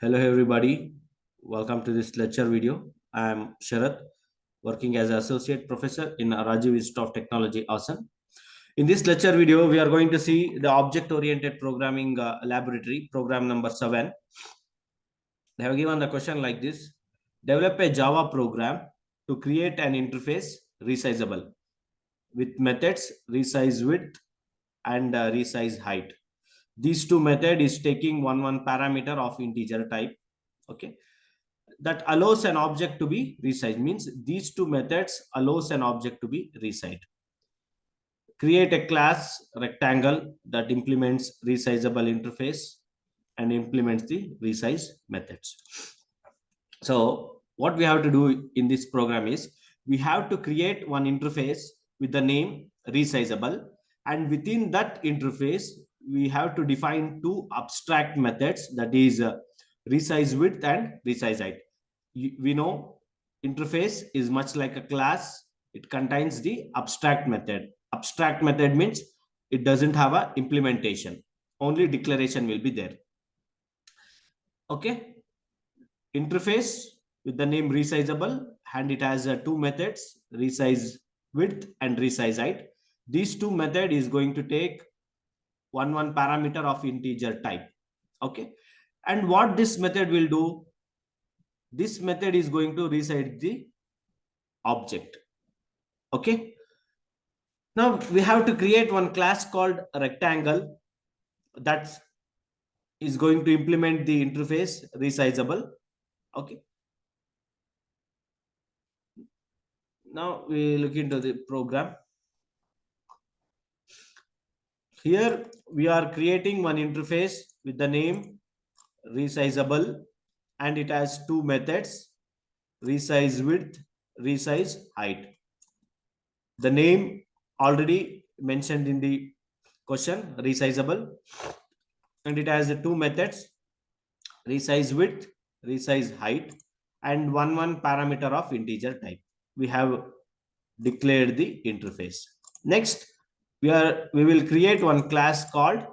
Hello everybody, welcome to this lecture video. I am Sharath, working as an associate professor in Rajiv Institute of Technology, Hassan. In this lecture video, we are going to see the object-oriented programming laboratory, program number 7. They have given the question like this: develop a Java program to create an interface resizable with methods resize width and resize height. These two method is taking one parameter of integer type. Okay, that allows an object to be resized, means these two methods allows an object to be resized. Create a class rectangle that implements resizable interface and implements the resize methods. So what we have to do in this program is we have to create one interface with the name resizable, and within that interface we have to define two abstract methods, that is resize width and resize height. We know interface is much like a class. It contains the abstract method. Abstract method means it doesn't have a implementation, only declaration will be there. Okay, interface with the name resizable, and it has two methods, resize width and resize height. These two method is going to take one parameter of integer type. Okay, and what this method will do, this method is going to resize the object. Okay, now we have to create one class called rectangle that is going to implement the interface resizable. Okay, now we look into the program. Here we are creating one interface with the name resizable, and it has two methods, resize width, resize height. The name already mentioned in the question, resizable, and it has the two methods, resize width, resize height, and one parameter of integer type. We have declared the interface. Next, we will create one class called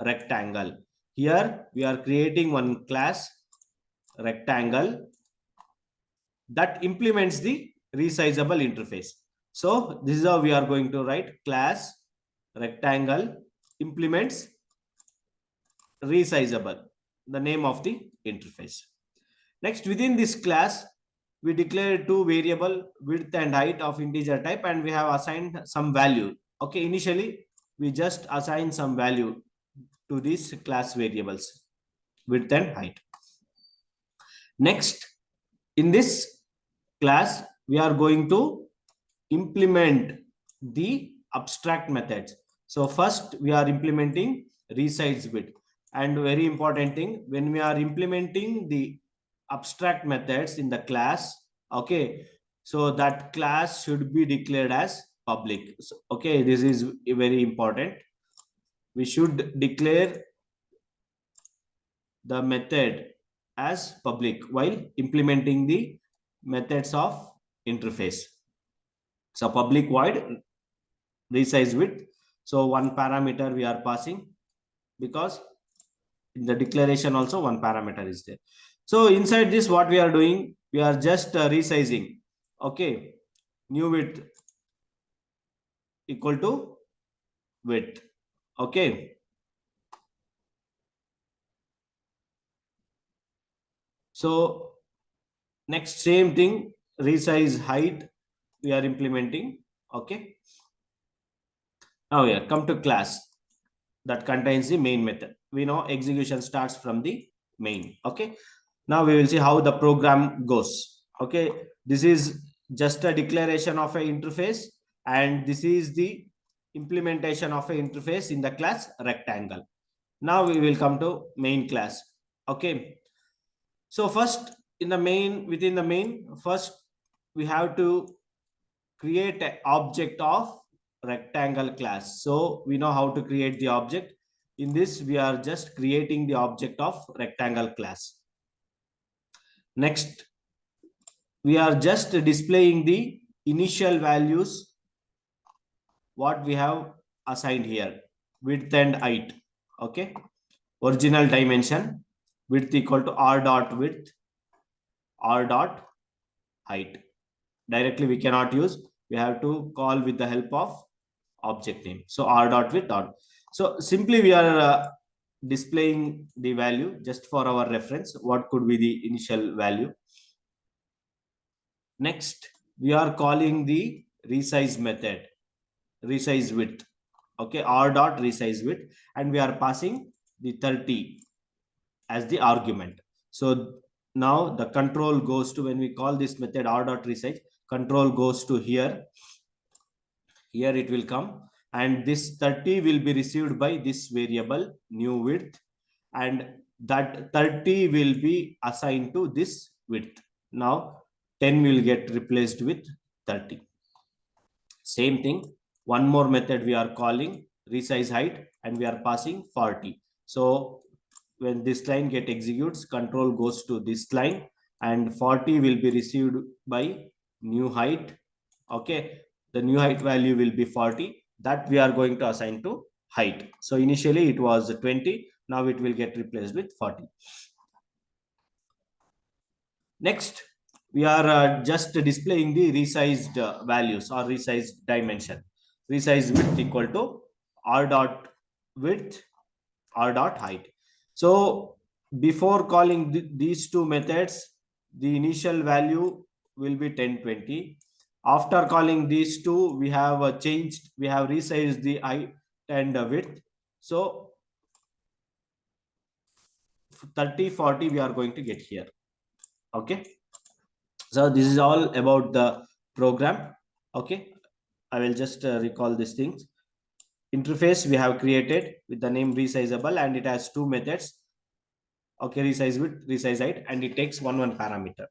rectangle. Here we are creating one class rectangle that implements the resizable interface. So this is how we are going to write: class rectangle implements resizable, the name of the interface. Next, within this class we declare two variable, width and height of integer type, and we have assigned some value. Okay, initially we just assign some value to these class variables, width and height. Next, in this class we are going to implement the abstract methods. So first we are implementing resize width, and very important thing, when we are implementing the abstract methods in the class, okay, so that class should be declared as public. So, okay, this is very important. We should declare the method as public while implementing the methods of interface. So public void resize width, so one parameter we are passing, because in the declaration also one parameter is there. So inside this, what we are doing, we are just resizing. Okay, new width equal to width. Okay, so next, same thing, resize height we are implementing. Okay, now here come to class that contains the main method. We know execution starts from the main. Okay, now we will see how the program goes. Okay, this is just a declaration of an interface, and this is the implementation of an interface in the class rectangle. Now we will come to main class. Okay, so first in the main, within the main, first we have to create an object of rectangle class. So we know how to create the object. In this, we are just creating the object of rectangle class. Next, we are just displaying the initial values what we have assigned here, width and height. Okay, original dimension. width equal to r dot width, r dot height. Directly we cannot use, we have to call with the help of object name. So r dot width dot. So simply we are displaying the value just for our reference, what could be the initial value. Next we are calling the resize method, resize width. Okay, r dot resize width, and we are passing the 30 as the argument. So now the control goes to, when we call this method r dot resize, control goes to here, here it will come, and this 30 will be received by this variable new width, and that 30 will be assigned to this width. Now 10 will get replaced with 30. Same thing, one more method we are calling resize height, and we are passing 40. So when this line get executes, control goes to this line, and 40 will be received by new height. Okay, the new height value will be 40, that we are going to assign to height. So initially it was 20, now it will get replaced with 40. Next we are just displaying the resized values or resized dimension. Resize width equal to r dot width, r dot height. So before calling these two methods, the initial value will be 1020. After calling these two, we have changed, we have resized the height and width. So 30, 40 we are going to get here. Okay. So this is all about the program. Okay. I will just recall these things. Interface we have created with the name resizable, and it has two methods. Okay, resize width, resize height, and it takes one parameter.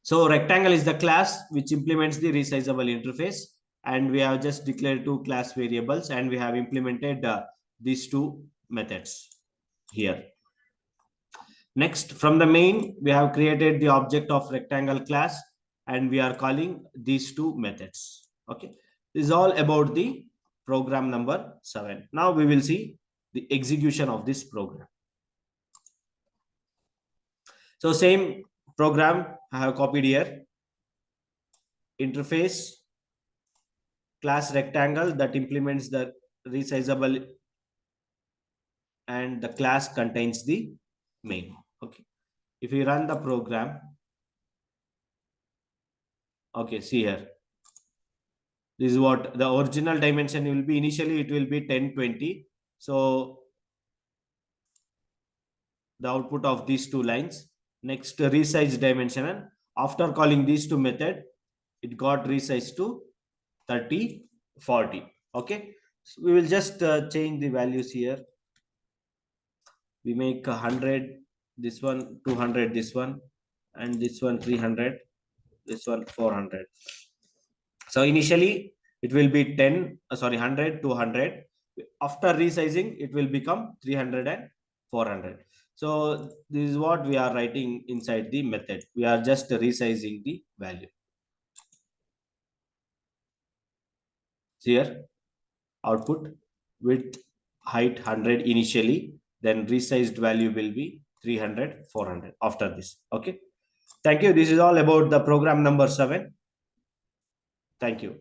So rectangle is the class which implements the resizable interface, and we have just declared two class variables, and we have implemented these two methods here. Next, from the main, we have created the object of rectangle class, and we are calling these two methods. Okay, this is all about the program number 7. Now we will see the execution of this program. So same program I have copied here. Interface, class rectangle that implements the resizable, and the class contains the main. Okay, if we run the program, okay, see here, this is what the original dimension will be. Initially it will be 1020. So the output of these two lines. Next, resize dimension, and after calling these two method, it got resized to 30, 40. Okay, so we will just change the values here. We make 100, this one 200, this one, and this one 300, this one 400. So initially it will be 10, 100, 200. After resizing, it will become 300 and 400. So this is what we are writing inside the method. We are just resizing the value. Here, output width, height 100 initially, then resized value will be 300, 400 after this. Okay. Thank you. This is all about the program number 7. Thank you.